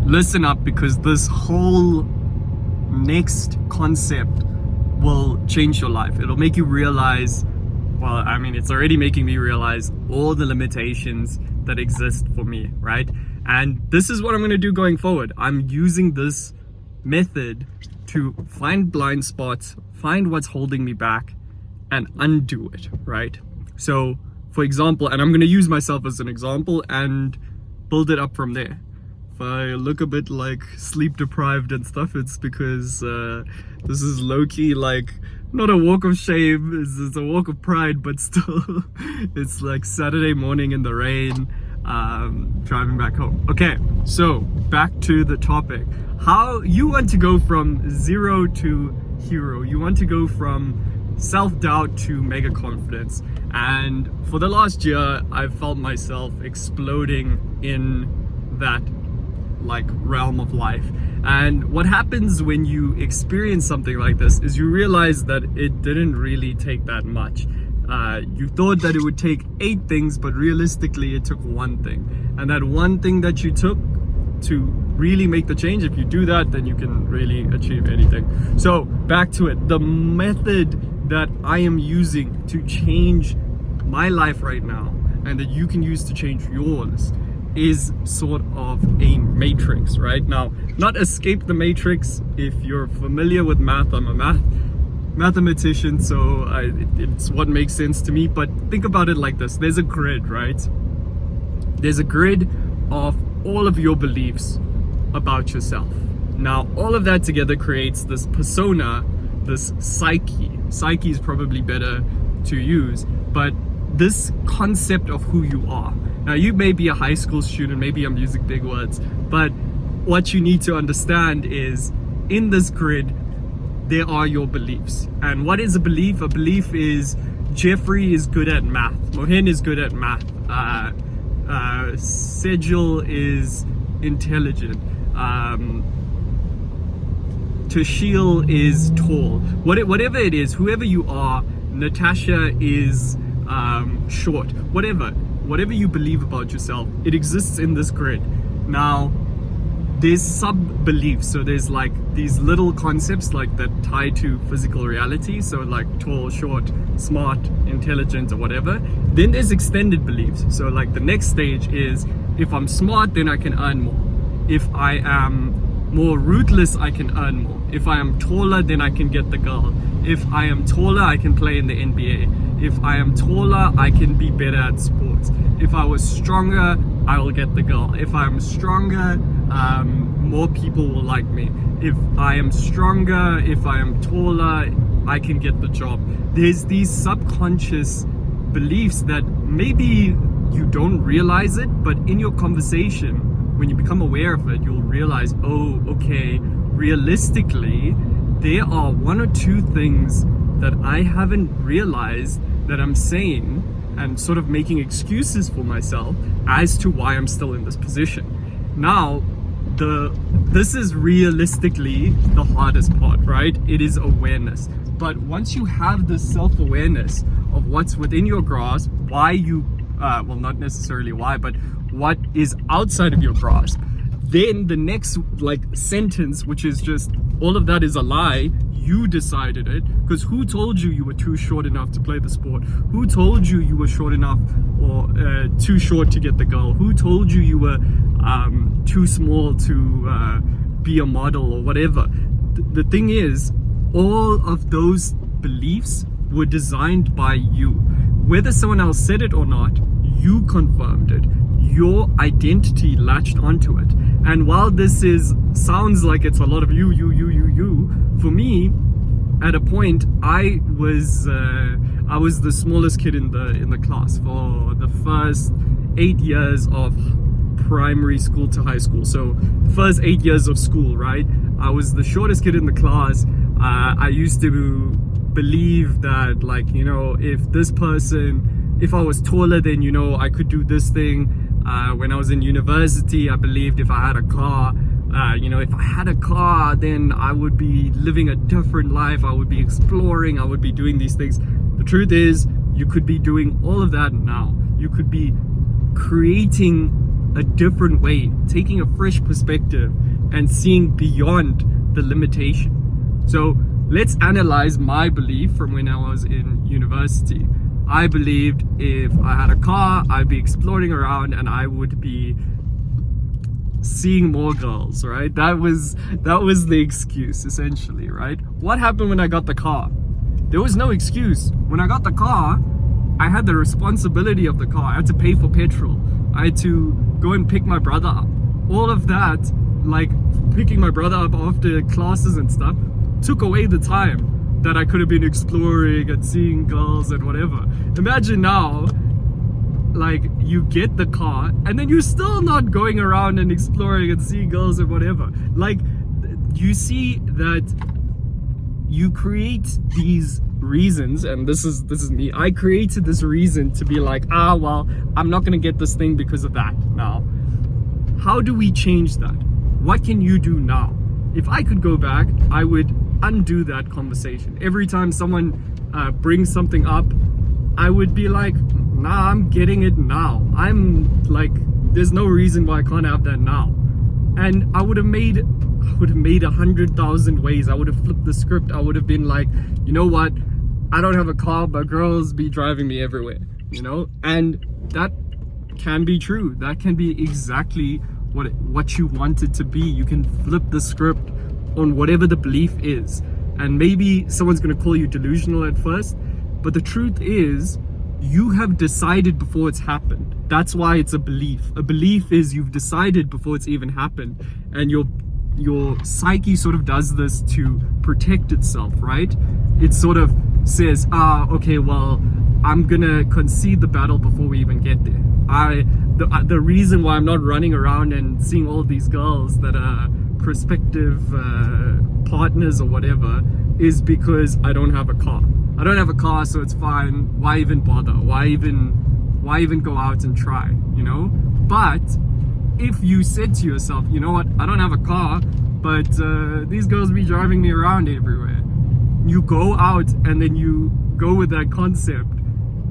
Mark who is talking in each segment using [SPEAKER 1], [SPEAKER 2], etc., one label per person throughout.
[SPEAKER 1] listen up, because this whole next concept will change your life. It'll make you realize, well, I mean, it's already making me realize all the limitations that exist for me, right? And this is what I'm going to do going forward. I'm using this method to find blind spots, find what's holding me back, and undo it, right? So, for example, and I'm going to use myself as an example and build it up from there. If I look a bit like sleep deprived and stuff, it's because this is low-key like not a walk of shame, it's a walk of pride, but still it's like Saturday morning in the rain, driving back home. Okay, so back to the topic. How you want to go from zero to hero. You want to go from self-doubt to mega confidence. And for the last year, I've felt myself exploding in that like realm of life. And what happens when you experience something like this is you realize that it didn't really take that much. You thought that it would take 8 things, but realistically it took 1 thing. And that 1 thing that you took to really make the change, if you do that, then you can really achieve anything. So back to it. The method that I am using to change my life right now, and that you can use to change yours, is sort of a matrix. Right now, not escape the matrix. If you're familiar with math, I'm a mathematician, so it's what makes sense to me. But think about it like this. There's a grid, right? There's a grid of all of your beliefs about yourself. Now, all of that together creates this persona, this psyche. Psyche is probably better to use, but this concept of who you are. Now, you may be a high school student, maybe I'm using big words, but what you need to understand is in this grid, there are your beliefs. And what is a belief? A belief is Jeffrey is good at math, Mohin is good at math, Sejal is intelligent, Tashil is tall. Whatever it is, whoever you are, Natasha is short. Whatever you believe about yourself, it exists in this grid. Now, there's sub-beliefs. So there's like these little concepts like that tie to physical reality. So like tall, short, smart, intelligent, or whatever. Then there's extended beliefs. So like the next stage is, if I'm smart, then I can earn more. If I am more ruthless, I can earn more. If I am taller, then I can get the girl. If I am taller, I can play in the NBA. If I am taller, I can be better at sports. If I was stronger, I will get the girl. If I'm stronger, more people will like me. If I am stronger, if I am taller, I can get the job. There's these subconscious beliefs that maybe you don't realize it, but in your conversation, when you become aware of it, you'll realize, oh, okay, realistically, there are 1 or 2 things that I haven't realized that I'm saying, and sort of making excuses for myself as to why I'm still in this position. Now, this is realistically the hardest part, right? It is awareness. But once you have this self-awareness of what's within your grasp, why you, well, not necessarily why, but what is outside of your grasp, then the next like sentence, which is just all of that is a lie, you decided it, because who told you were too short enough to play the sport? Who told you were short enough or too short to get the girl? Who told you were too small to be a model or whatever? The thing is, all of those beliefs were designed by you. Whether someone else said it or not, you confirmed it. Your identity latched onto it. And while this sounds like it's a lot of you, for me, at a point, I was the smallest kid in the class for the first 8 years of primary school to high school. So the first 8 years of school, right? I was the shortest kid in the class. I used to believe that, like, you know, if I was taller, then, you know, I could do this thing. When I was in university, I believed if I had a car, if I had a car, then I would be living a different life. I would be exploring. I would be doing these things. The truth is, you could be doing all of that now. You could be creating a different way, taking a fresh perspective and seeing beyond the limitation. So let's analyze my belief from when I was in university. I believed if I had a car, I'd be exploring around and I would be seeing more girls, right? That was the excuse, essentially, right? What happened when I got the car? There was no excuse. When I got the car, I had the responsibility of the car. I had to pay for petrol. I had to go and pick my brother up. All of that, like picking my brother up after classes and stuff, took away the time that I could have been exploring and seeing girls and whatever. Imagine now, like, you get the car and then you're still not going around and exploring and seeing girls and whatever. Like, you see that you create these reasons, and this is me. I created this reason to be like, well, I'm not gonna get this thing because of that. Now, how do we change that? What can you do now? If I could go back, I would undo that conversation. Every time someone brings something up, I would be like, nah, I'm getting it now. I'm like, there's no reason why I can't have that now. And I would have made 100,000 ways. I would have flipped the script. I would have been like, you know what? I don't have a car, but girls be driving me everywhere, you know? And that can be true. That can be exactly what you want it to be. You can flip the script on whatever the belief is. And maybe someone's going to call you delusional at first, but the truth is, you have decided before it's happened. That's why it's a belief. A belief is you've decided before it's even happened, and your psyche sort of does this to protect itself, right? It sort of says, okay, well, I'm gonna concede the battle before we even get there. The reason why I'm not running around and seeing all these girls that are prospective partners or whatever is because I don't have a car. I don't have a car, so it's fine. Why even bother? Why even go out and try, you know? But if you said to yourself, you know what, I don't have a car, but these girls be driving me around everywhere. You go out and then you go with that concept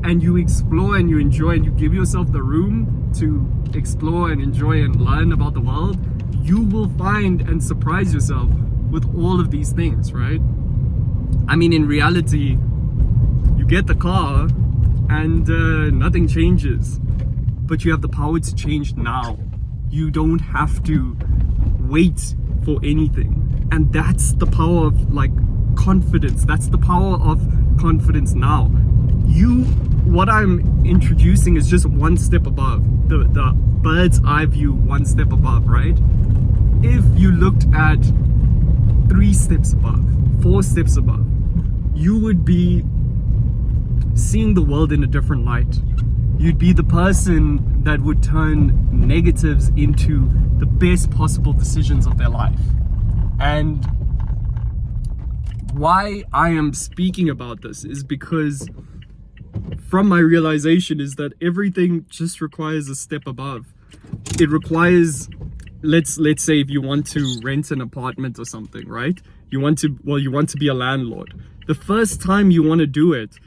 [SPEAKER 1] and you explore and you enjoy and you give yourself the room to explore and enjoy and learn about the world, you will find and surprise yourself with all of these things, right? I mean, in reality, you get the car and nothing changes, but you have the power to change now. You don't have to wait for anything. And that's the power of like confidence. That's the power of confidence now. What I'm introducing is just one step above, the bird's eye view, one step above, right? If you looked at 3 steps above, 4 steps above, you would be seeing the world in a different light. You'd be the person that would turn negatives into the best possible decisions of their life. And why I am speaking about this is because from my realization is that everything just requires a step above. It requires, let's say if you want to rent an apartment or something, right? You want to be a landlord. The first time you want to do it,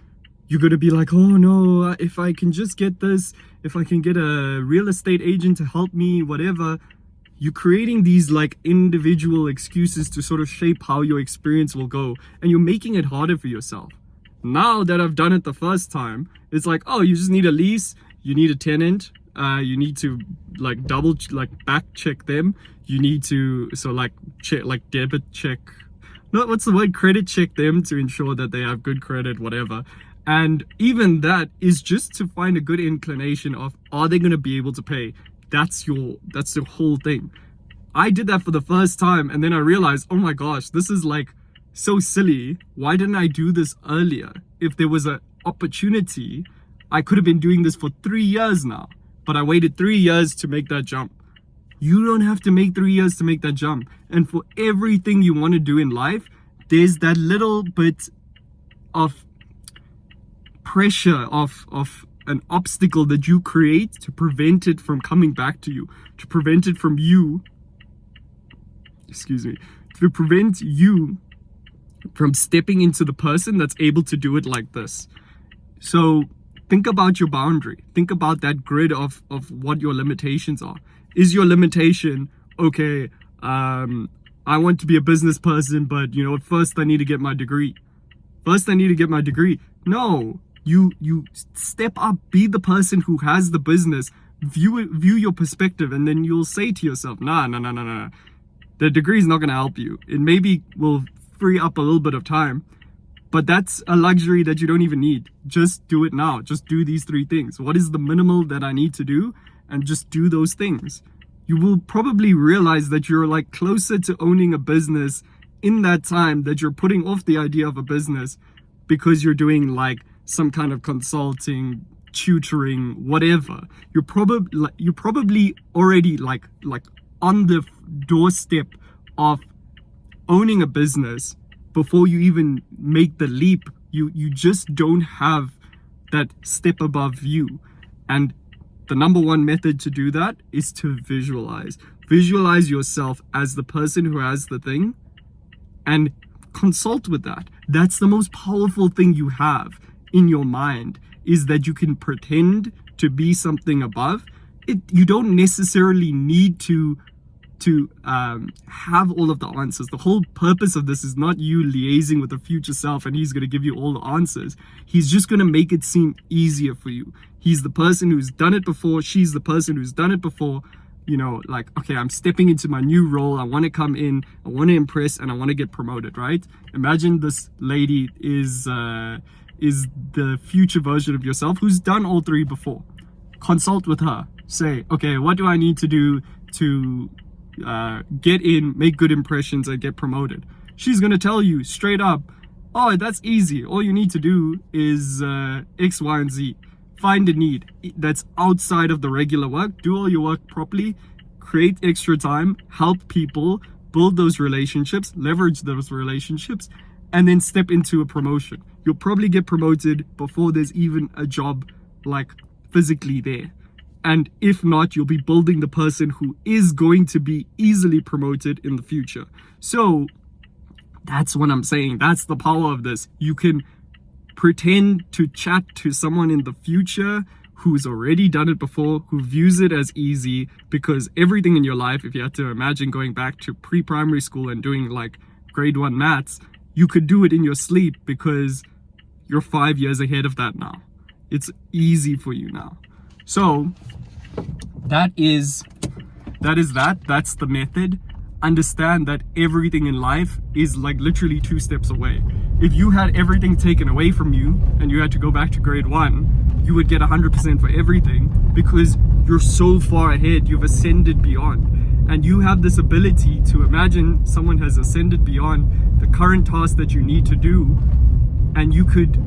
[SPEAKER 1] you're going to be like, oh no, if I can just get this, if I can get a real estate agent to help me, whatever. You're creating these like individual excuses to sort of shape how your experience will go. And you're making it harder for yourself. Now that I've done it the first time, it's like, oh, you just need a lease, you need a tenant, you need to like back check them. You need to, check, like debit check, no, what's the word? Credit check them to ensure that they have good credit, whatever. And even that is just to find a good inclination of, are they going to be able to pay? That's the whole thing. I did that for the first time and then I realized, oh my gosh, this is like so silly. Why didn't I do this earlier? If there was an opportunity, I could have been doing this for 3 years now, but I waited 3 years to make that jump. You don't have to make 3 years to make that jump. And for everything you want to do in life, there's that little bit of pressure of an obstacle that you create to prevent it from coming back to you, to prevent it from you, to prevent you from stepping into the person that's able to do it like this. So think about your boundary. Think about that grid of what your limitations are. Is your limitation, okay, I want to be a business person, but you know, first I need to get my degree. No, you step up, be the person who has the business, view your perspective, and then you'll say to yourself, nah. The degree is not going to help you. It maybe will free up a little bit of time, but that's a luxury that you don't even need. Just do it now. Just do these 3 things. What is the minimal that I need to do? And just do those things. You will probably realize that you're like closer to owning a business in that time, that you're putting off the idea of a business because you're doing like some kind of consulting, tutoring, whatever. You're probably already like on the doorstep of owning a business before you even make the leap. You just don't have that step above you. And the number one method to do that is to visualize yourself as the person who has the thing and consult with that. That's the most powerful thing you have in your mind, is that you can pretend to be something above it. You don't necessarily need to have all of the answers. The whole purpose of this is not you liaising with the future self and he's going to give you all the answers. He's just going to make it seem easier for you. He's the person who's done it before. She's the person who's done it before. You know, like, okay, I'm stepping into my new role. I want to come in, I want to impress, and I want to get promoted, right? Imagine this lady is the future version of yourself who's done all 3 before. Consult with her. Say, okay, what do I need to do to get in, make good impressions, and get promoted? She's gonna tell you straight up, oh, that's easy. All you need to do is X, Y, and Z. Find a need that's outside of the regular work. Do all your work properly. Create extra time. Help people. Build those relationships. Leverage those relationships. And then step into a promotion. You'll probably get promoted before there's even a job like physically there. And if not, you'll be building the person who is going to be easily promoted in the future. So that's what I'm saying. That's the power of this. You can pretend to chat to someone in the future who's already done it before, who views it as easy, because everything in your life, if you had to imagine going back to pre-primary school and doing like grade 1 maths, you could do it in your sleep because you're 5 years ahead of that now. It's easy for you now. So that's the method. Understand that everything in life is like literally 2 steps away. If you had everything taken away from you and you had to go back to grade 1, you would get 100% for everything because you're so far ahead. You've ascended beyond, and you have this ability to imagine someone has ascended beyond the current task that you need to do, and you could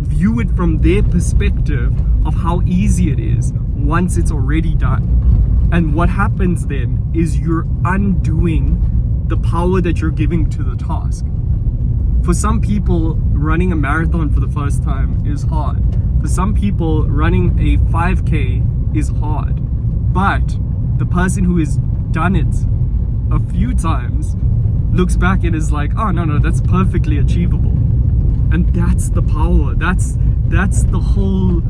[SPEAKER 1] view it from their perspective of how easy it is once it's already done. And what happens then is you're undoing the power that you're giving to the task. For some people, running a marathon for the first time is hard. For some people, running a 5K is hard. But the person who has done it a few times looks back and is like, oh, no, that's perfectly achievable. And that's the power. That's the whole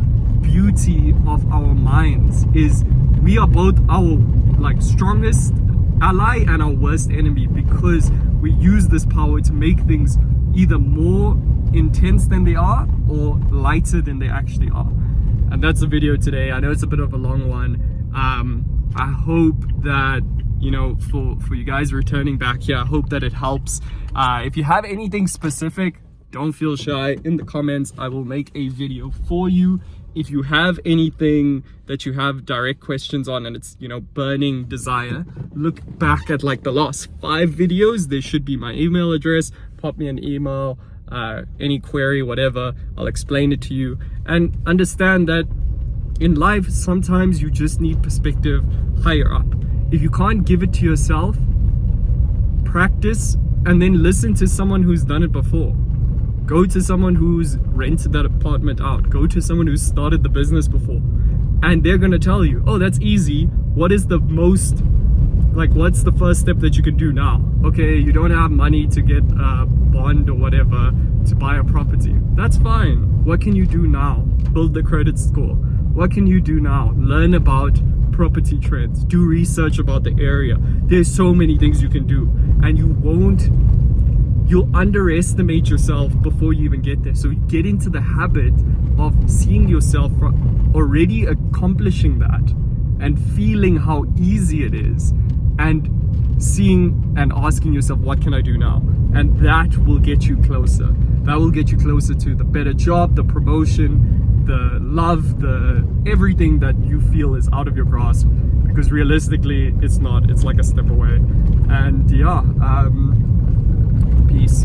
[SPEAKER 1] beauty of our minds, is we are both our like strongest ally and our worst enemy, because we use this power to make things either more intense than they are or lighter than they actually are. And that's the video today. I know it's a bit of a long one. I hope that, you know, for you guys returning back here, I hope that it helps. If you have anything specific, don't feel shy. In the comments, I will make a video for you. If you have anything that you have direct questions on and it's, you know, burning desire, look back at like the last 5 videos. There should be my email address. Pop me an email, any query, whatever. I'll explain it to you. And understand that in life, sometimes you just need perspective higher up. If you can't give it to yourself, practice and then listen to someone who's done it before. Go to someone who's rented that apartment out. Go to someone who's started the business before. And they're gonna tell you, oh, that's easy. What's the first step that you can do now? Okay, you don't have money to get a bond or whatever to buy a property. That's fine. What can you do now? build the credit score. What can you do now? Learn about property trends, do research about the area. There's so many things you can do, and you'll underestimate yourself before you even get there. So get into the habit of seeing yourself already accomplishing that and feeling how easy it is, and seeing and asking yourself, what can I do now? And that will get you closer. That will get you closer to the better job, the promotion, the love, the everything that you feel is out of your grasp, because realistically it's not. It's like a step away. And yeah, peace.